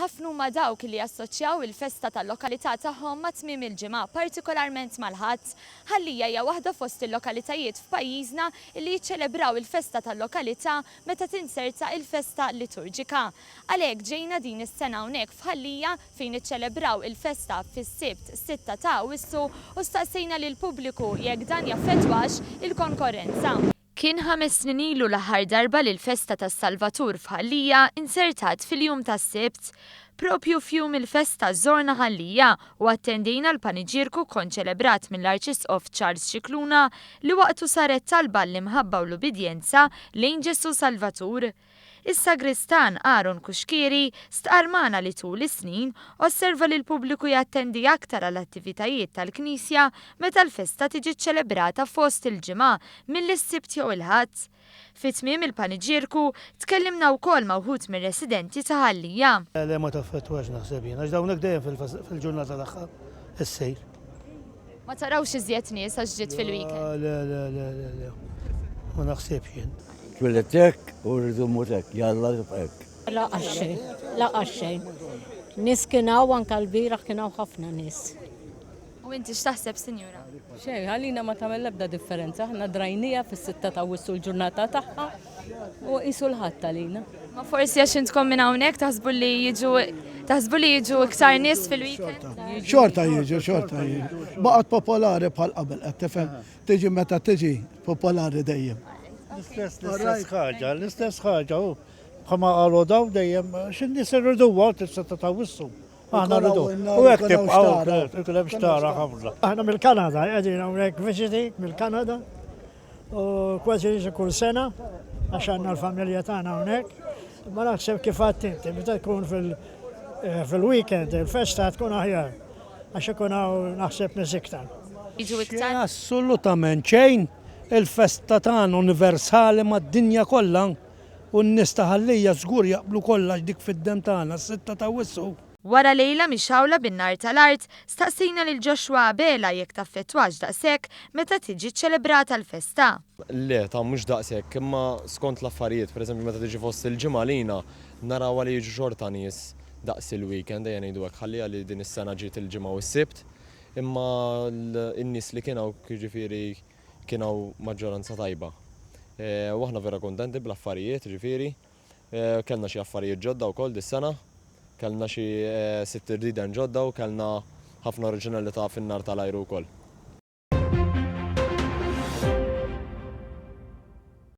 ħafna huma dawk li jassoċjaw il-festa tal-lokalità tagħhom ma' tmiem il-ġimgħa, partikolarment mal-Ħadd. Ħallija hija waħda fost il-lokalitajiet f'pajjiżna li jiċċelebraw il-festa tal-lokalità meta tinserta il-festa liturġika. Għalhekk ġejna din is-sena hawnhekk f'Ħallija fejn iċċelebraw il-festa fis-Sibt 6 ta' Awwissu u staqsejna lill-pubbliku jekk dan jaffettwax il-konkorrenza. Kien 5 snin ilu l-aħħar darba li l-festa tas-Salvatur f'Ħallija insertat fil-jum tas-Sibt. Propju f'jum il-festa żorna Ħallija u attendejna l-paniġierku konċelebrat mill-Arċisqof Charles Scicluna li waqtu saret talba l-imħabba u l-ubidjenza lejn Ġesu Salvatur. Is-sagristan Aaron Kuxkieri stqarmana li tul is-snin osserva li l-pubbliku jattendi aktar għall attivitajiet tal-Knisja meta l-festa tiġi ċċelebrata fost il-ġimgħa mill-Sibt jew il-Ħadd. Fit-tmiem il-paniġierku tkellimna wkoll ma' wħud mir-residenti ta' Ħallija. Le ma taffettwax naħseb jien, għax dawnek dejjem fil-ġurnata tagħha is-sejr. Ma tarawx iżjed nies għax ġiet fil-weekend. Le, ma naħsebx jien. Twilidtek u rridu mutek, jalla tibqek. Laqax xejn. Nis kienaw anka l-biraħ kienaw ħafna nis. U inti x'taħseb, Sinjura? Xej, ħallina ma tagħmel ebda differenza, aħna drajnija fis-6 ta' Awwissu l-ġurnata tagħha u qisu l-ħadd għalina. Ma forsi għax intkom minn hawnhekk taħsbu li jiġu iktar nies fil-weekend? Xorta jiġu. Baqgħet popolari bħal qabel qed tifhem. Tiġi meta tiġi popolari dejjem. L-istess ħaġa, bħalma qalu daw dejjem x'in-nies irridu waqt is-6 ta' Awwissu. Aħna rridu. U hekk tibqgħu ikun hemm xtara ħafna. Aħna mill-Kanada, qegħdin hawnhekk viċiti mill-Kanada u kważi niġu kull sena għax għandna l-familja tagħna hawnhekk. Ma naħseb kif għadt inti meta tkun fil-weekend il-festa tkun aħjar għax ikun hawn naħseb nies iktar. Jiġu iktar? Assolutament xejn. Il-festa tagħna universali mad-dinja kollha u n-nies ta' Ħallija żgur jaqblu kollha dik fid-dem tagħna s-6 ta' Awwissu. Wara lejla mixawla bin-nar tal-art, staqsejna lil Joshua Abela jekk taffettwax daqshekk meta tiġi ċċelebrata l-festa. Le, ta' mhux daqshekk, imma skont l-affarijiet, pereżempju meta tiġi fost il-ġimgħa lina naraw li jiġu xorta nies daqs il-weekend ejja ngħidu hekk Ħallija li din is-sena ġiet il-ġimgħa u s-Sibt, imma n-nies li kienu jiġifieri kienu maġġoranza tajba. U aħna vera kontenti bl-affarijiet, ġifieri, kellna xi affarijiet ġodda wkoll dis-sena, kellna xi 6 irrieden ġodda u kellna ħafna oriġinalità fin-nar tal-ajru wkoll.